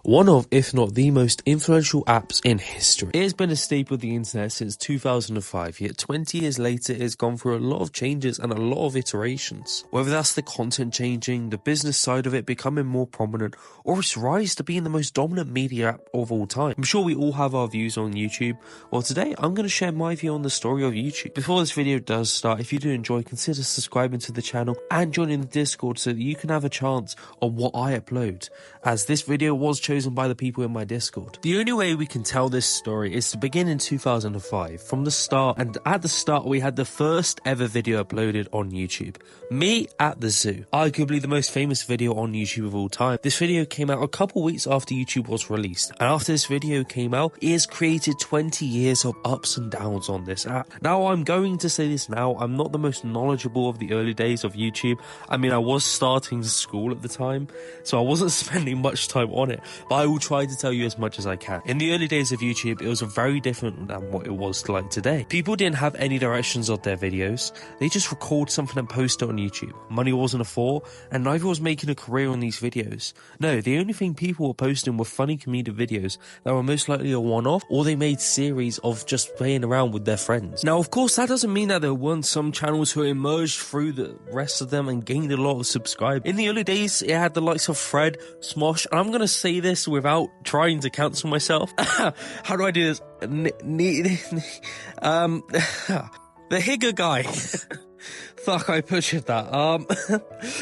one of, if not the most influential apps in history. It has been a staple of the internet since 2005, yet 20 years later it has gone through a lot of changes and a lot of iterations. Whether that's the content changing, the business side of it becoming more prominent, or its rise to being the most dominant media app of all time. I'm sure we all have our views on YouTube. Well, today I'm going to share my view on the story of YouTube. Before this video does start, if you do enjoy, consider subscribing to the channel and joining the Discord so that you can have a chance on what I upload, as this video was chosen by the people in my Discord. The only way we can tell this story is to begin in 2005 from the start, and at the start we had the first ever video uploaded on YouTube. Me at the zoo, arguably the most famous video on YouTube of all time. This video came out a couple weeks after YouTube was released, and after this video came out, it has created 20 years of ups and downs on this app. Now I'm going to say this now, I'm not the most knowledgeable of the early days of YouTube. I mean, I was starting school at the time, so I wasn't spending much time on it, but I will try to tell you as much as I can. In the early days of YouTube, it was very different than what it was like today. People didn't have any directions of their videos, they just record something and post it on YouTube. Money wasn't a thought, and neither was making a career on these videos. No, the only thing people were posting were funny comedic videos that were most likely a one-off, or they made series of just playing around with their friends. Now, of course, that doesn't mean that there weren't some channels who emerged through the rest of them and gained a lot of subscribers. In the early days, it had the likes of Fred, Smosh, and I'm gonna say this without trying to cancel myself. How do I do this? The Higger guy. Fuck, I butchered that.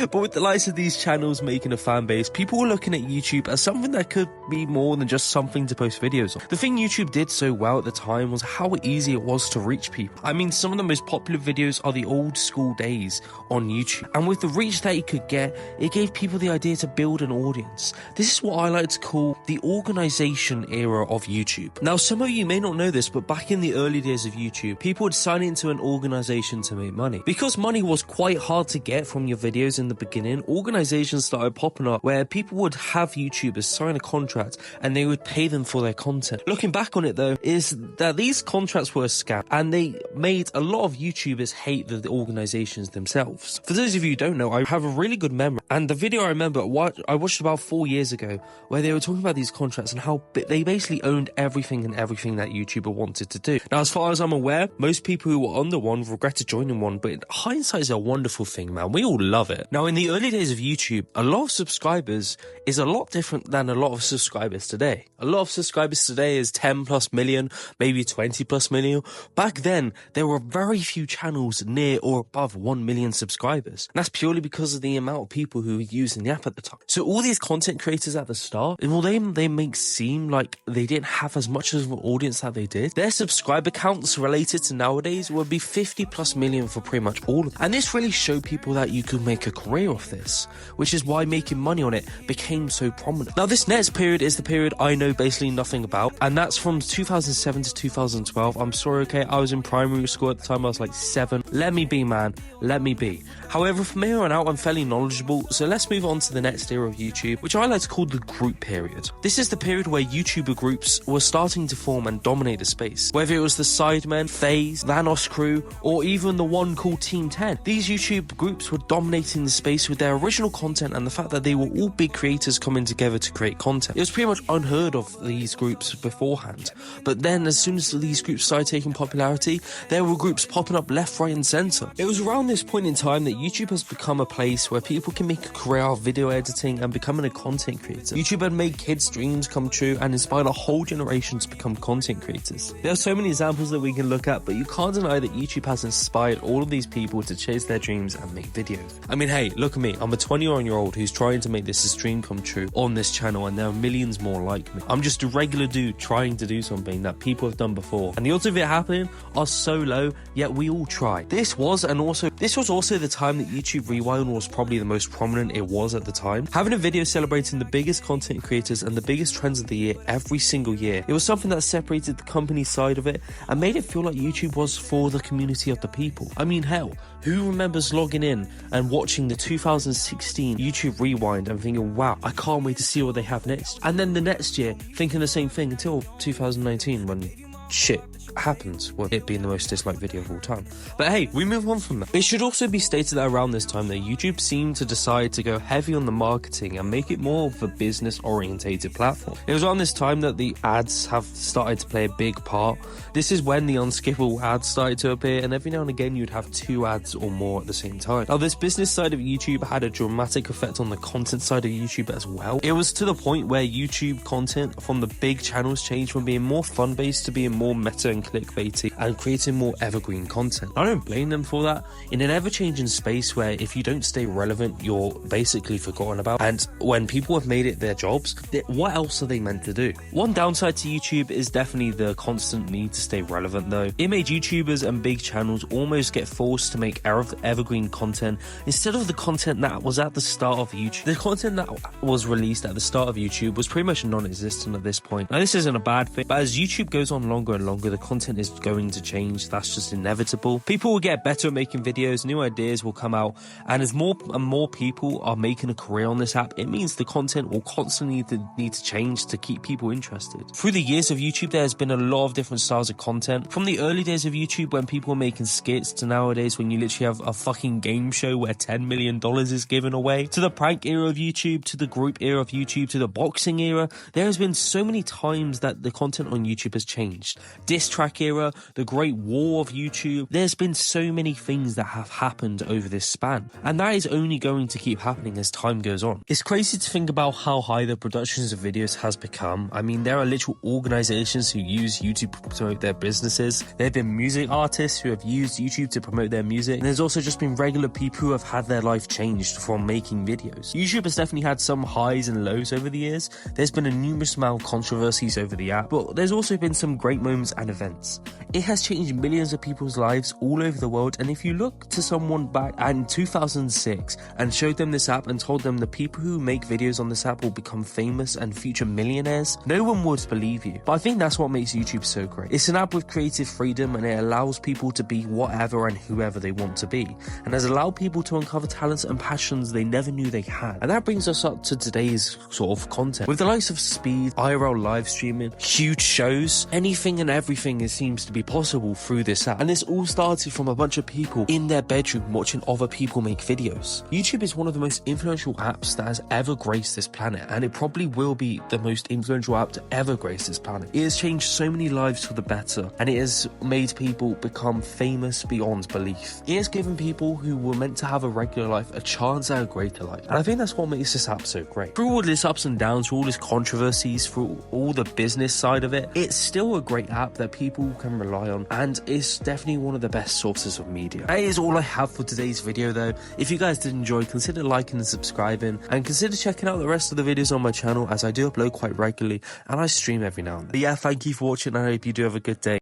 But with the likes of these channels making a fan base, people were looking at YouTube as something that could be more than just something to post videos on. The thing YouTube did so well at the time was how easy it was to reach people. I mean, some of the most popular videos are the old school days on YouTube, and with the reach that it could get, it gave people the idea to build an audience. This is what I like to call the organization era of YouTube. Now, some of you may not know this, but back in the early days of YouTube, people would sign into an organization to make money. Because money was quite hard to get from your videos in the beginning, organizations started popping up where people would have YouTubers sign a contract and they would pay them for their content. Looking back on it though, is that these contracts were a scam, and they made a lot of YouTubers hate the organizations themselves. For those of you who don't know, I have a really good memory, and the video I remember I watched about 4 years ago where they were talking about these contracts and how they basically owned everything and everything that YouTuber wanted to do. Now, as far as I'm aware, most people who were under one regretted joining one, but hindsight is a wonderful thing, man. We all love it. Now, in the early days of YouTube, a lot of subscribers is a lot different than a lot of subscribers today. A lot of subscribers today is 10 plus million, maybe 20 plus million. Back then, there were very few channels near or above 1 million subscribers. And that's purely because of the amount of people who were using the app at the time. So all these content creators at the start, well, they make seem like they didn't have as much of an audience that they did. Their subscriber counts related to nowadays would be 50 plus million for pretty much all of them. And this really showed people that you could make a career off this, which is why making money on it became so prominent. Now, this next period is the period I know basically nothing about, and that's from 2007 to 2012. I'm sorry, okay, I was in primary school at the time, I was like 7. Let me be, man, let me be. However, from here on out, I'm fairly knowledgeable, so let's move on to the next era of YouTube, which I like to call the group period. This is the period where YouTuber groups were starting to form and dominate the space. Whether it was the Sidemen, FaZe, Vanos Crew, or even the one called Team 10. These YouTube groups were dominating the space with their original content and the fact that they were all big creators coming together to create content. It was pretty much unheard of, these groups beforehand. But then as soon as these groups started taking popularity, there were groups popping up left, right and centre. It was around this point in time that YouTube has become a place where people can make a career out of video editing and becoming a content creator. YouTube had made kids' dreams come true and inspired a whole generation to become content creators. There are so many examples that we can look at, but you can't deny that YouTube has inspired all of these people to chase their dreams and make videos. I mean, hey, look at me. I'm a 21-year-old who's trying to make this a dream come true on this channel, and there are millions more like me. I'm just a regular dude trying to do something that people have done before, and the odds of it happening are so low, yet we all try. This was also the time that YouTube Rewind was probably the most prominent it was at the time. Having a video celebrating the biggest content creators and the biggest trends of the year every single year, it was something that separated the company side of it and made it feel like YouTube was for the community of the people. I mean, hell, who remembers logging in and watching the 2016 YouTube Rewind and thinking, wow, I can't wait to see what they have next? And then the next year thinking the same thing until 2019 when shit happened with it being the most disliked video of all time. But hey, we move on from that. It should also be stated that around this time that YouTube seemed to decide to go heavy on the marketing and make it more of a business orientated platform. It was around this time that the ads have started to play a big part. This is when the unskippable ads started to appear, and every now and again you'd have 2 ads or more at the same time. Now, this business side of YouTube had a dramatic effect on the content side of YouTube as well. It was to the point where YouTube content from the big channels changed from being more fun based to being more meta and clickbaity and creating more evergreen content. I don't blame them for that. In an ever-changing space where if you don't stay relevant, you're basically forgotten about, and when people have made it their jobs, what else are they meant to do? One downside to YouTube is definitely the constant need to stay relevant though. It made YouTubers and big channels almost get forced to make evergreen content instead of the content that was at the start of YouTube. The content that was released at the start of YouTube was pretty much non-existent at this point. Now, this isn't a bad thing, but as YouTube goes on longer and longer, the content is going to change. That's just inevitable. People will get better at making videos, new ideas will come out, and as more and more people are making a career on this app, it means the content will constantly need to change to keep people interested. Through the years of YouTube, there's been a lot of different styles of content. From the early days of YouTube when people were making skits to nowadays when you literally have a fucking game show where $10 million is given away, to the prank era of YouTube, to the group era of YouTube, to the boxing era. There has been so many times that the content on YouTube has changed. Diss track era, the great war of YouTube. There's been so many things that have happened over this span, and that is only going to keep happening as time goes on. It's crazy to think about how high the productions of videos has become. I mean, there are literal organizations who use YouTube to promote their businesses. There have been music artists who have used YouTube to promote their music. And there's also just been regular people who have had their life changed from making videos. YouTube has definitely had some highs and lows over the years. There's been a numerous amount of controversies over the app, but there's also been some great moments and events. It has changed millions of people's lives all over the world, and if you look to someone back in 2006 and showed them this app and told them the people who make videos on this app will become famous and future millionaires, no one would believe you. But I think that's what makes YouTube so great. It's an app with creative freedom, and it allows people to be whatever and whoever they want to be, and has allowed people to uncover talents and passions they never knew they had. And that brings us up to today's sort of content. With the likes of speed, IRL live streaming, huge shows, anything and everything seems to be possible through this app. And this all started from a bunch of people in their bedroom watching other people make videos. YouTube is one of the most influential apps that has ever graced this planet, and it probably will be the most influential app to ever grace this planet. It has changed so many lives for the better, and it has made people become famous beyond belief. It has given people who were meant to have a regular life a chance at a greater life, and I think that's what makes this app so great. Through all this ups and downs, through all this controversies, through all the business side of it, it's still a great app that people can rely on, and it's definitely one of the best sources of media. That is all I have for today's video though. If you guys did enjoy, consider liking and subscribing, and consider checking out the rest of the videos on my channel, as I do upload quite regularly and I stream every now and then. But yeah, thank you for watching, and I hope you do have a good day.